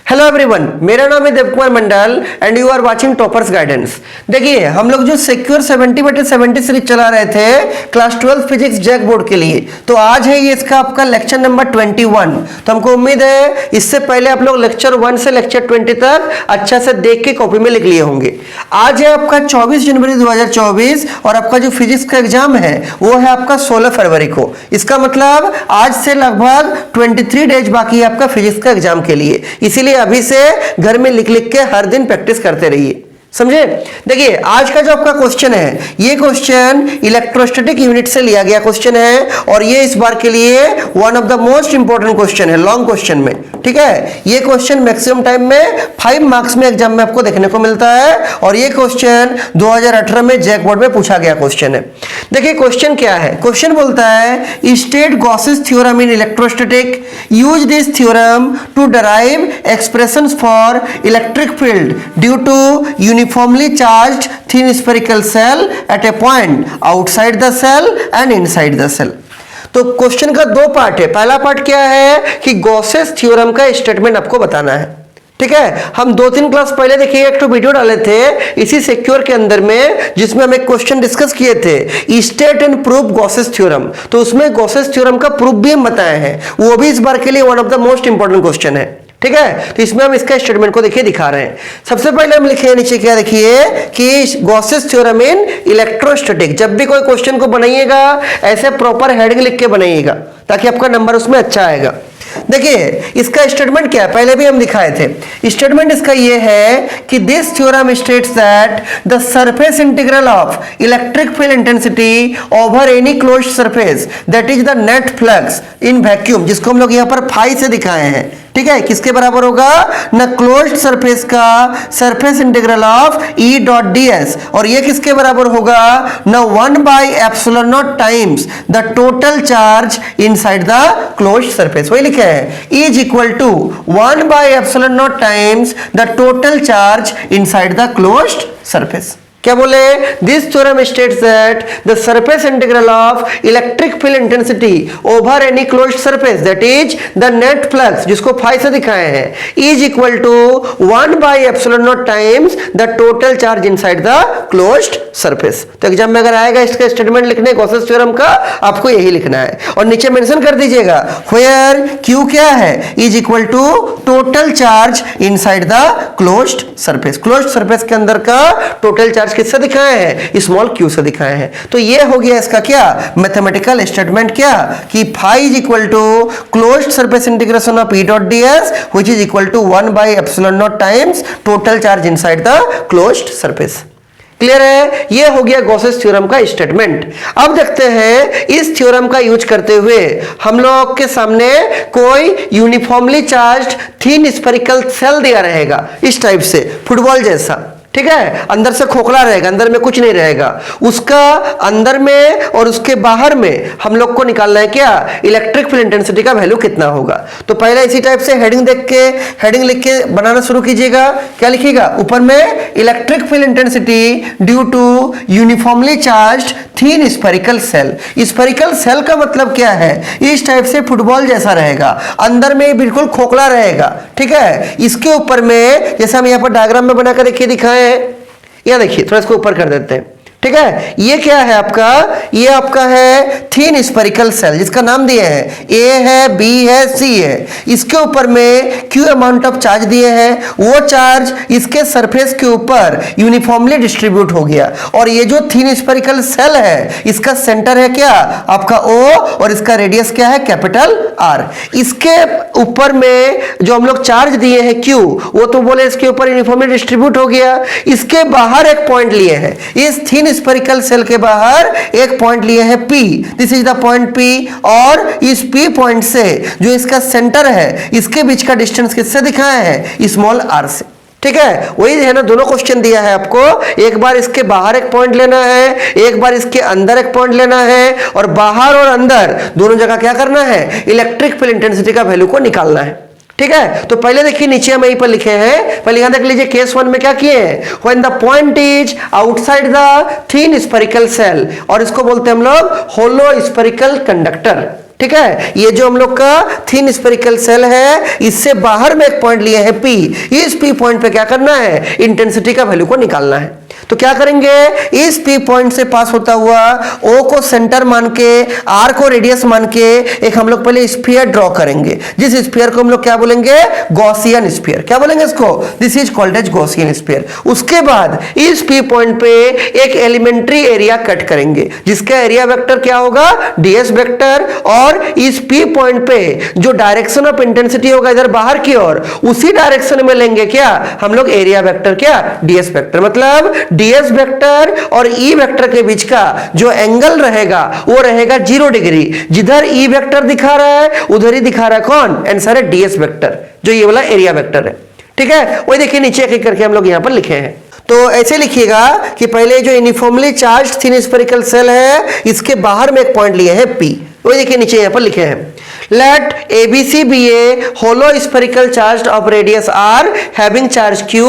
Hello everyone, मेरा नाम है Dev Kumar Mandal and you are watching Toppers Guidance. देखिए, हम लोग जो सिक्योर 70/70 सीरीज चला रहे थे क्लास 12 फिजिक्स जैक बोर्ड के लिए, तो आज है ये इसका आपका लेक्चर नंबर 21। तो हमको उम्मीद है इससे पहले आप लोग लेक्चर 1 से लेक्चर 20 तक अच्छा से देख के कॉपी में लिख लिए होंगे। आज है आपका 24 जनवरी 2024 और आपका जो फिजिक्स का एग्जाम है वो है आपका 16 फरवरी को। इसका मतलब आज से लगभग 23 डेज बाकी है आपका फिजिक्स का एग्जाम के लिए, इसीलिए अभी से घर में लिख लिख के हर दिन प्रैक्टिस करते रहिए, समझे। देखिए, आज का जो आपका क्वेश्चन है, ये क्वेश्चन इलेक्ट्रोस्टैटिक यूनिट से लिया गया क्वेश्चन है और ये इस बार के लिए one of the most important question है लॉन्ग क्वेश्चन में। ठीक है, ये क्वेश्चन मैक्सिमम टाइम में 5 मार्क्स में एग्जाम में आपको देखने को मिलता है और ये क्वेश्चन 2018 में जैक बोर्ड में पूछा गया क्वेश्चन है। देखिए क्वेश्चन क्या है, क्वेश्चन बोलता है state Gauss's theorem in electrostatic, use this theorem to derive expressions for electric field due to uniformly charged thin spherical cell at a point outside the cell and inside the cell। तो question का दो part है। पहला part क्या है कि Gauss's theorem का statement आपको बताना है। ठीक है, हम 2-3 क्लास पहले देखिए एक तो वीडियो डाले थे इसी सिक्योर के अंदर में, जिसमें हम एक क्वेश्चन डिस्कस किए थे state and prove Gauss's theorem. तो उसमें गॉसेस थ्योरम का प्रूफ भी हम बताए हैं, वो भी इस बार के लिए one of the most important question है। ठीक है, तो इसमें हम इसका स्टेटमेंट को देखिए दिखा रहे हैं। सबसे पहले हम लिखे नीचे क्या देखिए कि गॉसेस थ्योरम इन इलेक्ट्रोस्टैटिक। जब भी कोई क्वेश्चन को बनाइएगा ऐसे प्रॉपर हेडिंग लिख के बनाइएगा ताकि आपका नंबर उसमें अच्छा आएगा। देखिए इसका स्टेटमेंट क्या है, पहले भी हम दिखाए थे। स्टेटमेंट इसका ये है कि this theorem states that the surface integral of electric field intensity over any closed surface that is the net flux in vacuum, जिसको हम लोग यहाँ पर फाई से दिखाए हैं। ठीक है, किसके बराबर होगा न क्लोज्ड सरफेस का surface integral of E dot D S, और ये किसके बराबर होगा न 1/ε0 times the total charge inside the closed surface. वही लिखे है is equal to 1/ε0 times the total charge inside the closed surface. क्या बोले, this theorem states that the surface integral of electric field intensity over any closed surface that is the net flux, जिसको phi से दिखाए हैं, is equal to 1/ε0 times the total charge inside the closed surface. तो exam में अगर आएगा इसका statement लिखने गॉसेस थ्योरम का, आपको यही लिखना है और नीचे मेंशन कर दीजिएगा वेयर क्यू क्या है, is equal to total charge inside the closed surface. Closed surface के अंदर का टोटल चार्ज किससे दिखाए हैं, स्मॉल क्यू से दिखाए हैं। तो ये हो गया इसका क्या मैथमेटिकल स्टेटमेंट, क्या कि phi is equal to closed surface integration of E dot D S which is equal to 1/ε0 times total charge inside the closed surface. Clear है, ये हो गया गॉसेस थ्योरम का स्टेटमेंट। अब देखते हैं इस थ्योरम का यूज करते हुए हम लोग के सामने कोई uniformly charged thin spherical cell दिया रहेगा इस टाइप से, फुटबॉल जैसा। ठीक है, अंदर से खोखला रहेगा, अंदर में कुछ नहीं रहेगा, उसका अंदर में और उसके बाहर में हम लोग को निकालना है क्या इलेक्ट्रिक फील्ड इंटेंसिटी का वैल्यू कितना होगा। तो पहले इसी टाइप से हेडिंग देख के हेडिंग लिख के बनाना शुरू कीजिएगा। क्या लिखिएगा ऊपर में, electric field intensity due to uniformly charged thin spherical shell. Spherical shell का मतलब क्या है, इस टाइप से फुटबॉल जैसा रहेगा, अंदर में बिल्कुल खोखला रहेगा। ठीक है, इसके ऊपर में जैसे हम यहाँ पर डायग्राम में बनाकर देखिए दिखाए, यह देखिए थोड़ा इसको ऊपर कर देते हैं। ठीक है, ये क्या है आपका, ये आपका है थिन स्फेरिकल सेल जिसका नाम दिए हैं ए है, बी है, सी है। इसके ऊपर में क्यू अमाउंट ऑफ चार्ज दिए हैं, वो चार्ज इसके सरफेस के ऊपर यूनिफॉर्मली डिस्ट्रीब्यूट हो गया। और ये जो थिन स्फेरिकल सेल है इसका सेंटर है क्या आपका ओ और इसका रेडियस क्या है कैपिटल आर। इसके ऊपर में जो हम लोग चार्ज दिए हैं क्यू, वो तो बोले इसके ऊपर यूनिफॉर्मली डिस्ट्रीब्यूट हो गया। इसके बाहर एक पॉइंट लिए हैं, इस थिन स्फेरिकल सेल के बाहर एक पॉइंट लिए हैं P, this is the point P, और इस P पॉइंट से जो इसका सेंटर है इसके बीच का डिस्टेंस किससे दिखाया है स्मॉल r से। ठीक है, वही है ना, दोनों क्वेश्चन दिया है आपको, एक बार इसके बाहर एक पॉइंट लेना है, एक बार इसके अंदर एक पॉइंट लेना है, और बाहर और अंदर दोनों जगह क्या करना है इलेक्ट्रिक फील्ड इंटेंसिटी का वैल्यू को निकालना है। ठीक है, तो पहले देखिए नीचे हम यहीं पर लिखे हैं, पहले यहां देख लीजिए केस 1 में क्या किए हैं, when the point is outside the thin spherical cell, और इसको बोलते हैं हम लोग होलो स्फेरिकल कंडक्टर। ठीक है, ये जो हम लोग का थिन स्फेरिकल सेल है, इससे बाहर में एक पॉइंट लिए हैं P। इस P पॉइंट पे क्या करना है, इंटेंसिटी का वैल्यू को निकालना है। तो क्या करेंगे, इस P पॉइंट से पास होता हुआ O को सेंटर मान के, R को रेडियस मान के एक हम लोग पहले स्फीयर ड्रॉ करेंगे, जिस स्फीयर को हम लोग क्या बोलेंगे, गॉसियन स्फीयर। क्या बोलेंगे इसको, this is called as Gaussian sphere. उसके बाद इस P पॉइंट पे एक एलिमेंट्री एरिया कट करेंगे, जिसका एरिया वेक्टर क्या होगा, ds वेक्टर, और इस P पॉइंट पे जो डायरेक्शन ऑफ इंटेंसिटी होगा इधर बाहर की ओर, उसी डायरेक्शन में लेंगे क्या हम लोग एरिया वेक्टर, क्या ds वेक्टर। मतलब ds वेक्टर और E वेक्टर के बीच का जो एंगल रहेगा वो रहेगा 0 डिग्री। जिधर E वेक्टर दिखा रहा है उधर ही दिखा रहा है कौन, आंसर है ds वेक्टर, जो ये वाला एरिया वेक्टर है। ठीक है, वही देखिए नीचे एक एक करके हम लोग यहां पर लिखे हैं। तो ऐसे लिखिएगा कि पहले जो uniformly charged thin spherical cell है, इसके बाहर में एक पॉइंट लिए हैं P। वही देखिए नीचे यहां पर लिखे हैं, let ABC be a hollow spherical charged of radius r having charge q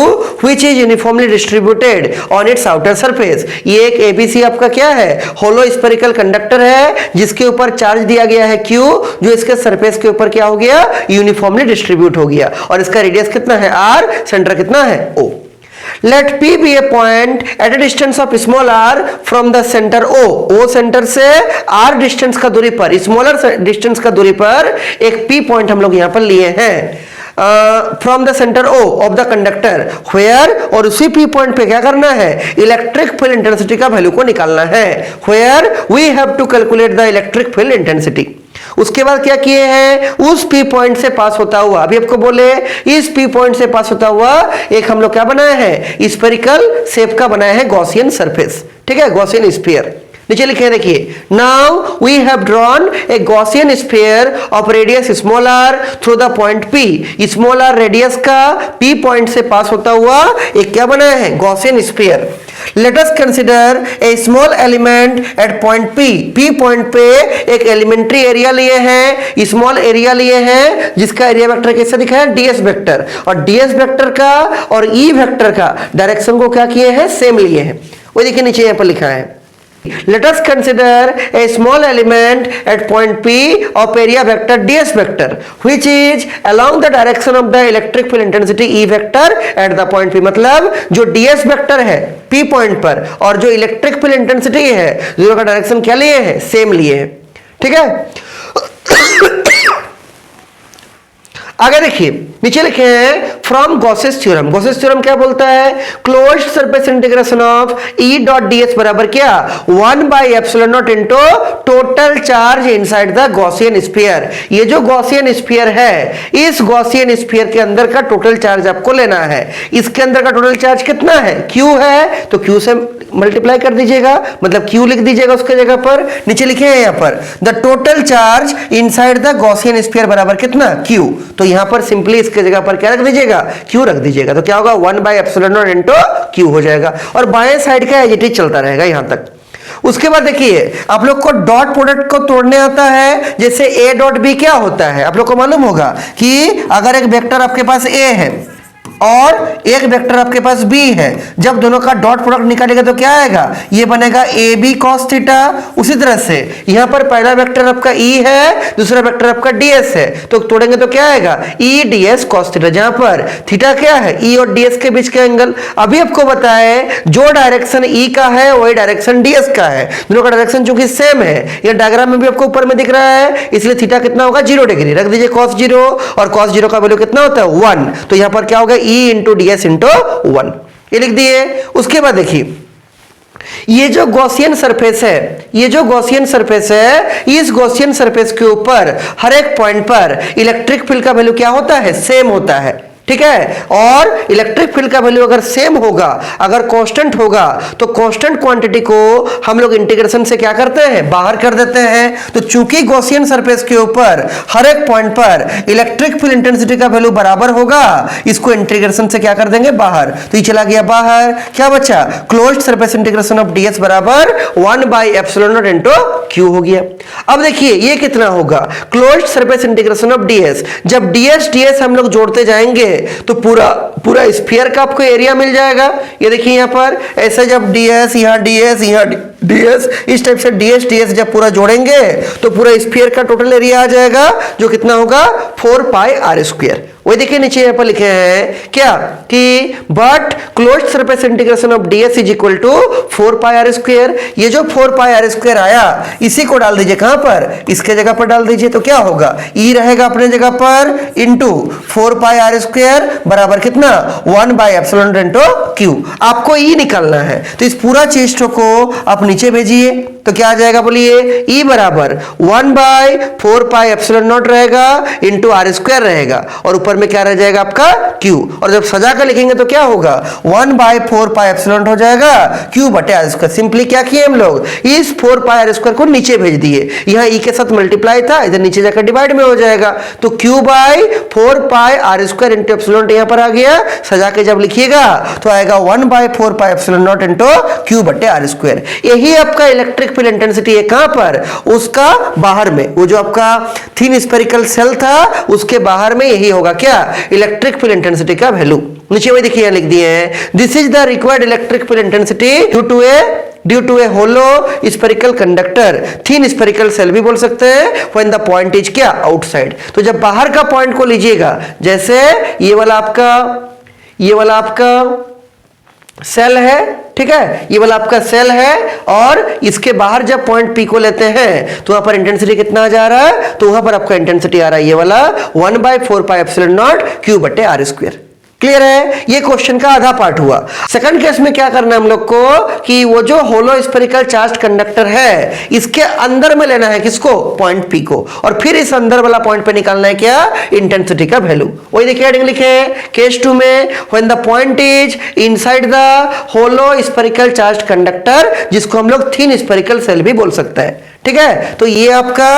which is uniformly distributed on its outer surface। ये एक ABC आपका क्या है, होलो स्फेरिकल कंडक्टर है, जिसके ऊपर चार्ज दिया गया है q, जो इसके सरफेस के ऊपर क्या हो गया, यूनिफॉर्मली डिस्ट्रीब्यूट हो गया, और इसका रेडियस कितना है r, सेंटर कितना है o। Let P be a point at a distance of small r from the center O। O centre से r डिस्टेंस का दूरी पर, स्मॉलर डिस्टेंस का दूरी पर एक P पॉइंट हम लोग यहां पर लिए हैं from the centre O of the conductor where, और उसी P पॉइंट पे क्या करना है, इलेक्ट्रिक फील्ड इंटेंसिटी का वैल्यू को निकालना है, where we have to calculate the electric field intensity. उसके बाद क्या किए हैं, उस P पॉइंट से पास होता हुआ, अभी आपको बोले इस P पॉइंट से पास होता हुआ एक हम लोग क्या बनाया है, स्फेरिकल शेप का बनाया है गॉसियन सरफेस। ठीक है, गॉसियन स्फीयर। नीचे लिखे देखिए, now we have drawn a Gaussian sphere of radius small r through the point P। Small r radius का P पॉइंट से पास होता हुआ एक क्या बनाया है, Gaussian sphere. Let us consider a small element at point P। P point पे एक एलिमेंट्री एरिया लिए हैं, स्मॉल एरिया लिए हैं, जिसका एरिया वेक्टर कैसे दिखा है, ds वेक्टर, और ds वेक्टर का और E वेक्टर का डायरेक्शन को क्या किए हैं, सेम लिए हैं। वो देखिए नीचे यहां पर लिखा है, let us consider a small element at point P of area vector ds vector which is along the direction of the electric field intensity E vector at the point P। मतलब जो ds वेक्टर है P point पर और जो electric field intensity है, दोनों का direction क्या लिए हैं, सेम लिए हैं। ठीक है, आगे देखिए नीचे लिखे हैं from Gauss's theorem. Gauss's theorem क्या बोलता है, closed surface integration of E dot ds बराबर क्या, 1/ε0 into total charge inside the Gaussian sphere. ये जो गॉसियन स्फीयर है, इस गॉसियन स्फीयर के अंदर का टोटल चार्ज आपको लेना है। इसके अंदर का टोटल चार्ज कितना है, Q है, तो Q से मल्टीप्लाई कर दीजिएगा, मतलब Q लिख दीजिएगा उसके जगह पर। नीचे लिखे हैं यहाँ पर the total charge inside the Gaussian sphere बराबर कितना, Q। तो यहां पर सिंपली इसके जगह पर क्या रख दीजिएगा, Q रख दीजिएगा। तो क्या होगा, 1/ε0 इनटू Q हो जाएगा, और बाएं साइड का एज इट इज चलता रहेगा यहां तक। उसके बाद देखिए, आप लोग को डॉट प्रोडक्ट को तोड़ने आता है, जैसे A डॉट B क्या होता है, आप लोग को मालूम होगा कि अगर एक वेक्टर आपके पास A है और एक वेक्टर आपके पास B है, जब दोनों का डॉट प्रोडक्ट निकालेगा तो क्या आएगा, ये बनेगा AB cos थीटा। उसी तरह से यहां पर पहला वेक्टर आपका E है, दूसरा वेक्टर आपका DS है, तो तोड़ेंगे तो क्या आएगा, E ds cos थीटा, जहां पर थीटा क्या है, E और DS के बीच का एंगल। अभी आपको बताए जो डायरेक्शन E का है वही डायरेक्शन DS का है, दोनों का डायरेक्शन चूंकि सेम है, ये डायग्राम में भी आपको ऊपर में दिख रहा है, इसलिए थीटा कितना होगा, 0 डिग्री रख दीजिए cos 0, और cos 0 का वैल्यू कितना होता है, 1। तो यहां पर क्या होगा, E इंटू ds इंटू 1, ये लिख दिए। उसके बाद देखिए, ये जो गॉसियन सरफेस है, ये जो गॉसियन सरफेस है, इस गॉसियन सरफेस के ऊपर हर एक पॉइंट पर इलेक्ट्रिक फील्ड का वैल्यू क्या होता है, सेम होता है। ठीक है, और इलेक्ट्रिक फील्ड का वैल्यू अगर सेम होगा, अगर कांस्टेंट होगा, तो कांस्टेंट क्वांटिटी को हम लोग इंटीग्रेशन से क्या करते हैं, बाहर कर देते हैं। तो चूंकि गॉसियन सरफेस के ऊपर हर एक पॉइंट पर इलेक्ट्रिक फील्ड इंटेंसिटी का वैल्यू बराबर होगा, इसको इंटीग्रेशन से क्या कर देंगे, बाहर। तो ये चला गया बाहर, क्या बचा, closed surface integration of ds बराबर 1/ε0 इनटू Q हो गया। अब देखिए ये कितना होगा, closed surface integration of ds, जब ds हम लोग जोड़ते जाएंगे तो पूरा स्फीयर का आपको एरिया मिल जाएगा। ये देखिए यहां पर ऐसे, जब ds, यहां ds, यहां ds, इस टाइप से ds जब पूरा जोड़ेंगे तो पूरा स्फीयर का टोटल एरिया आ जाएगा जो कितना होगा 4 पाई आर स्क्वायर। वही देखिए नीचे यहां पर लिखे हैं क्या कि but closed surface integration of ds is equal to 4 pi r square. ये जो 4 पाई आर स्क्वायर आया इसी को डाल दीजिए कहां पर, इसके जगह पर डाल दीजिए तो क्या होगा e रहेगा अपने जगह पर इंटू 4 पाई आर स्क्वायर बराबर कितना 1 बाई एप्सिलॉन इंटू q। आपको e निकालना है तो इस पूरा चीज को आप नीचे भेजिए तो क्या आ जाएगा बोलिए e बराबर 1 बाई 4 पाई एप्सिलॉन नॉट रहेगा इंटू आर स्क्वायर रहेगा और ऊपर में क्या रह जाएगा आपका q। और जब सजा कर लिखेंगे तो क्या होगा 1 बाई 4 पाई एप्सिलॉन हो जाएगा q बटे आर स्क्वायर। सिंपली क्या किए हम लोग इस 4 पाई आर स्क्वायर को नीचे भेज दिए, यहाँ e के साथ मल्टीप्लाई था इधर नीचे जाकर डिवाइड में हो जाएगा तो q by 4 pi r square into epsilon यहाँ पर आ गया। सजा के जब लिखिएगा तो आएगा 1 by 4 pi epsilon not into q बटे आर स्क्वायर। यही आपका इलेक्ट्रिक फील्ड इंटेंसिटी है कहां पर, उसका बाहर में, वो जो आपका थिन स्फेरिकल सेल था उसके बाहर में यही होगा क्या इलेक्ट्रिक फील्ड इंटेंसिटी का वैल्यू। नीचे वही देखिए लिख दिए हैं this is the required electric field intensity due to a hollow spherical conductor, thin spherical shell भी बोल सकते हैं व्हेन द पॉइंट इज क्या आउटसाइड। तो जब बाहर का पॉइंट को लीजिएगा जैसे ये वाला आपका सेल है, ठीक है, ये वाला आपका सेल है और इसके बाहर जब पॉइंट पी को लेते हैं तो वहां पर इंटेंसिटी कितना जा रहा है, तो वहां पर आपका इंटेंसिटी आ रहा है ये वाला 1 by 4 pi epsilon not q बटे आर स्क्वायर। क्लियर है, ये क्वेश्चन का आधा पार्ट हुआ। सेकंड केस में क्या करना है हम लोग को कि वो जो होलो स्फेरिकल चार्ज कंडक्टर है इसके अंदर में लेना है किसको, पॉइंट P को, और फिर इस अंदर वाला पॉइंट पे निकालना है क्या इंटेंसिटी का वैल्यू। वही देखिए हेडिंग लिखे केस 2 में when the point is inside the hollow spherical charge conductor, जिसको हम लोग थिन स्फेरिकल सेल भी बोल सकते हैं। ठीक है, तो ये आपका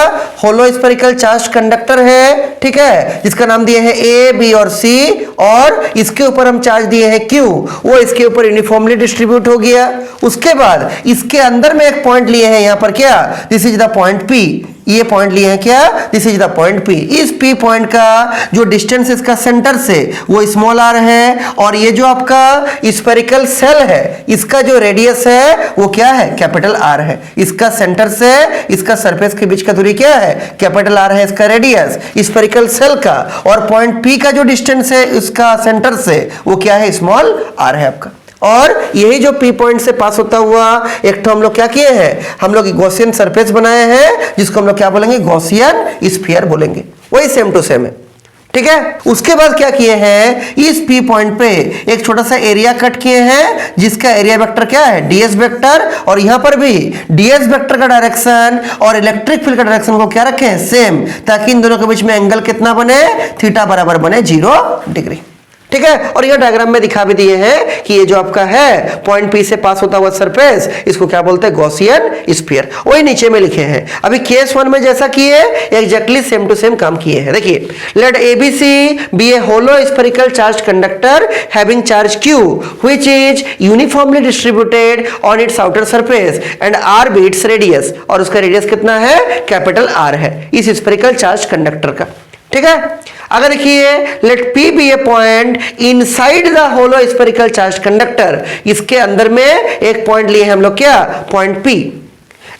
होलो स्फेरिकल चार्ज कंडक्टर है, ठीक है, जिसका नाम दिए हैं A, B और C, और इसके ऊपर हम चार्ज दिए हैं Q, वो इसके ऊपर यूनिफॉर्मली डिस्ट्रीब्यूट हो गया। उसके बाद इसके अंदर में एक पॉइंट लिए हैं यहाँ पर क्या, this is the point P, ये पॉइंट लिए हैं क्या, this is the point P। इस P पॉइंट का जो डिस्टेंस इसका सेंटर से वो स्मॉल r है, और ये जो आपका स्फेरिकल सेल है इसका जो रेडियस है वो क्या है, कैपिटल R है। इसका सेंटर से इसका सरफेस के बीच का दूरी क्या है, कैपिटल R है इसका रेडियस स्फेरिकल सेल का, और पॉइंट P का जो डिस्टेंस है इसका सेंटर से वो क्या है, स्मॉल r है आपका। और यही जो P पॉइंट से पास होता हुआ एक तो हम लोग क्या किए हैं, हम लोग गॉसियन सरफेस बनाए हैं जिसको हम लोग क्या बोलेंगे, गॉसियन स्फीयर बोलेंगे। वही सेम टू सेम है, ठीक है। उसके बाद क्या किए हैं, इस P पॉइंट पे एक छोटा सा एरिया कट किए हैं जिसका एरिया वेक्टर क्या है, ds वेक्टर, और यहां पर भी ds वेक्टर का डायरेक्शन और इलेक्ट्रिक फील्ड का डायरेक्शन को क्या रखे हैं, सेम, ताकि इन दोनों के बीच में एंगल कितना बने, थीटा बराबर बने 0 डिग्री। ठीक है, और यह डायग्राम में दिखा भी दिए हैं कि ये जो आपका है पॉइंट P से पास होता हुआ सरफेस इसको क्या बोलते हैं, गॉसियन स्फीयर। वही नीचे में लिखे हैं। अभी केस 1 में जैसा किए एग्जैक्टली सेम टू सेम काम किए हैं। देखिए, let ABC be a hollow spherical charge conductor having charge Q which is uniformly distributed on its outer surface and R be its radius, और उसका रेडियस कितना है, कैपिटल R है इस स्फेरिकल चार्ज कंडक्टर का। ठीक है, अगर देखिए let P be a point inside the hollow spherical charge conductor, इसके अंदर में एक पॉइंट लिए हैं हम लोग क्या, point P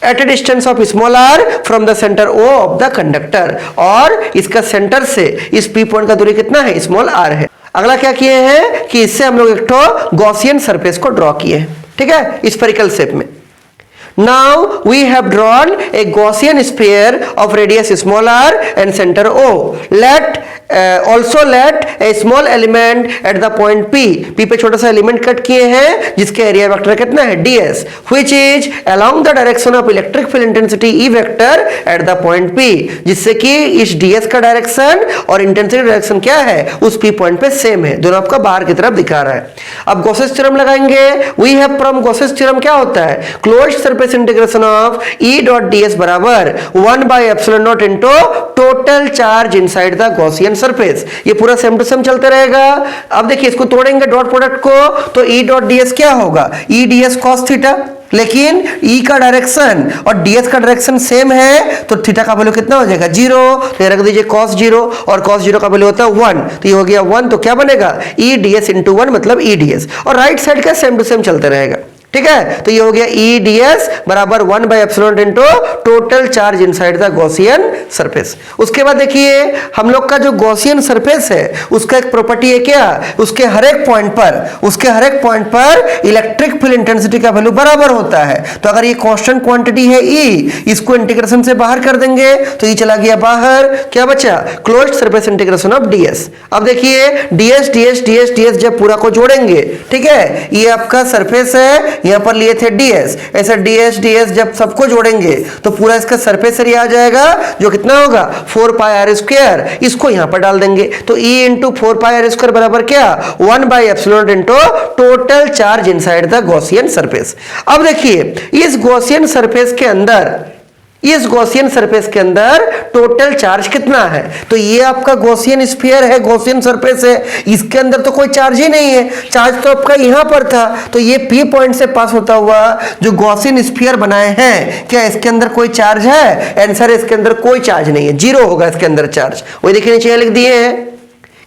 at a distance of small r from the centre O of the conductor, और इसका सेंटर से इस P पॉइंट का दूरी कितना है, स्मॉल r है। अगला क्या किए हैं कि इससे हम लोग एक तो गॉसियन सरफेस को ड्रॉ किए हैं, ठीक है, स्फेरिकल शेप में। Now we have drawn a Gaussian sphere of radius small r and center O. Also let a small element at the point P. P पे छोटा सा एलिमेंट कट किए हैं जिसके एरिया वेक्टर कितना है, ds, which is along the direction of electric field intensity E vector at the point P. जिससे कि इस ds का डायरेक्शन और इंटेंसिटी डायरेक्शन क्या है, उस P पॉइंट पे सेम है, दोनों आपका बाहर की तरफ दिखा रहा है। अब गॉसेस थ्योरम लगाएंगे। We have from Gauss's theorem क्या होता है, closed surface integration of E dot ds बराबर 1 by epsilon not into total charge inside the Gaussian surface. ये पूरा सेम टू सेम चलते रहेगा। अब देखिए इसको तोड़ेंगे डॉट प्रोडक्ट को, तो E डॉट ds क्या होगा, E ds cos थीटा, लेकिन E का डायरेक्शन और ds का डायरेक्शन सेम है तो थीटा का वैल्यू कितना हो जाएगा, 0, तो ये रख दीजिए cos 0, और cos 0 का वैल्यू होता है 1, तो ये हो गया 1, तो क्या बनेगा, E ds इंटू 1 मतलब E ds, और राइट साइड का सेम टू सेम चलते रहेगा। ठीक है, तो ये हो गया ई डी एस बराबर 1 by epsilon into total charge inside the Gaussian surface. उसके बाद देखिए हम लोग का जो गॉसियन सरफेस है उसका एक प्रॉपर्टी है क्या, उसके हर एक पॉइंट पर इलेक्ट्रिक फील्ड इंटेंसिटी का वैल्यू बराबर होता है। तो अगर ये कांस्टेंट क्वांटिटी है ई, इसको इंटीग्रेशन से बाहर कर देंगे तो ये चला गया बाहर, क्या बचा, closed surface integration of DS. अब देखिए डीएस डीएस डीएस डीएस जब पूरा को जोड़ेंगे, ठीक है, ये आपका सरफेस है, यहां पर लिए थे डीएस, ऐसा डीएस डीएस जब सबको जोड़ेंगे तो पूरा इसका सरफेस एरिया आ जाएगा जो कितना होगा 4 पाई आर स्क्वायर। इसको यहां पर डाल देंगे तो E into 4 pi r square बराबर क्या 1 by epsilon into total charge inside the Gaussian surface. अब देखिए इस गॉसियन सरफेस के अंदर टोटल चार्ज कितना है, तो ये आपका गॉसियन स्फीयर है, गॉसियन सरफेस है, इसके अंदर तो कोई चार्ज ही नहीं है, चार्ज तो आपका यहां पर था। तो ये पी पॉइंट से पास होता हुआ जो गॉसियन स्फीयर बनाए हैं, क्या इसके अंदर कोई चार्ज है? आंसर इसके अंदर कोई चार्ज नहीं है, जीरो होगा इसके अंदर चार्ज। वही देखिए नीचे लिख दिए हैं,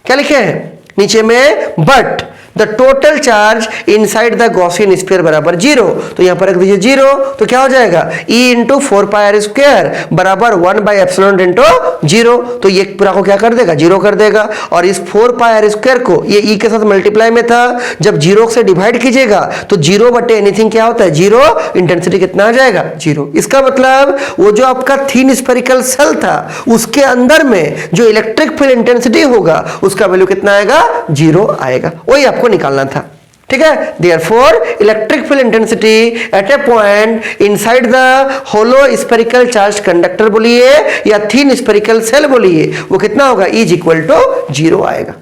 क्या लिखे हैं नीचे में, but the total charge inside the Gaussian sphere बराबर जीरो। तो यहां पर रख दीजिए जीरो, तो क्या हो जाएगा E into 4 pi r square बराबर 1 बाई एप्सिलॉन इंटू जीरो। तो ये पूरा को क्या कर देगा, जीरो कर देगा। और इस 4 पाई आर स्क्वायर को ये E के साथ मल्टीप्लाई में था, जब जीरो से डिवाइड कीजिएगा तो जीरो बटे एनीथिंग क्या होता है, जीरो, इंटेंसिटी कितना आ जाएगा, जीरो। इसका मतलब वो जो आपका थिन स्फेरिकल सेल था उसके अंदर में जो इलेक्ट्रिक फील्ड इंटेंसिटी होगा उसका वैल्यू कितना आएगा, जीरो आएगा। वही आपको निकालना था, ठीक है। Therefore electric field intensity at a point inside the hollow spherical charge conductor बोलिए या थिन स्फेरिकल सेल बोलिए, वो कितना होगा, इज इक्वल टू जीरो आएगा।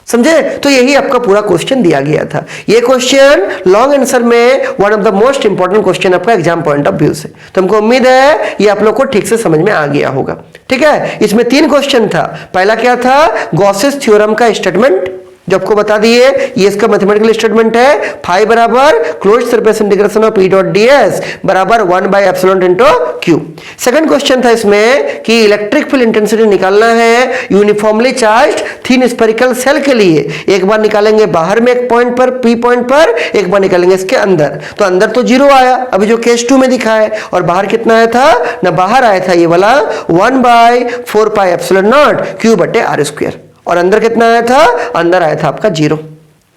समझे? तो यही आपका पूरा क्वेश्चन दिया गया था। ये क्वेश्चन लॉन्ग आंसर में one of the most important question आपका एग्जाम पॉइंट ऑफ व्यू से। तो हमको उम्मीद है ये आप लोग को ठीक से समझ में आ गया होगा, ठीक है। इसमें 3 क्वेश्चन था। पहला क्या था, गॉसेस थ्योरम का स्टेटमेंट जो आपको बता दिए, ये इसका मैथमेटिकल स्टेटमेंट है, फाई बराबर closed surface integration of E dot ds बराबर 1 by epsilon into q। Second question था इसमें कि इलेक्ट्रिक फील्ड इंटेंसिटी निकालना है uniformly charged thin spherical cell के लिए। एक बार निकालेंगे बाहर में एक पॉइंट पर, P पॉइंट पर, एक बार निकालेंगे इसके अंदर। तो अंदर तो जीरो आया अभी जो केस 2 में दिखा है, और बाहर कितना आया था ना, बाहर आया था ये वाला 1 by 4 pi epsilon not q बटे आर स्क्वायर। और अंदर कितना आया था, अंदर आया था आपका जीरो,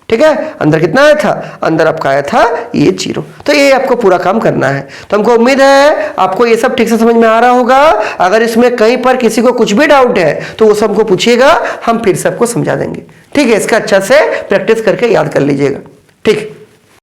ठीक है। अंदर कितना आया था, अंदर आपका आया था ये जीरो। तो ये आपको पूरा काम करना है। तो हमको उम्मीद है आपको ये सब ठीक से समझ में आ रहा होगा। अगर इसमें कहीं पर किसी को कुछ भी डाउट है तो वो सबको पूछिएगा, हम फिर सबको समझा देंगे, ठीक है। इसका अच्छा से प्रैक्टिस करके याद कर लीजिएगा, ठीक।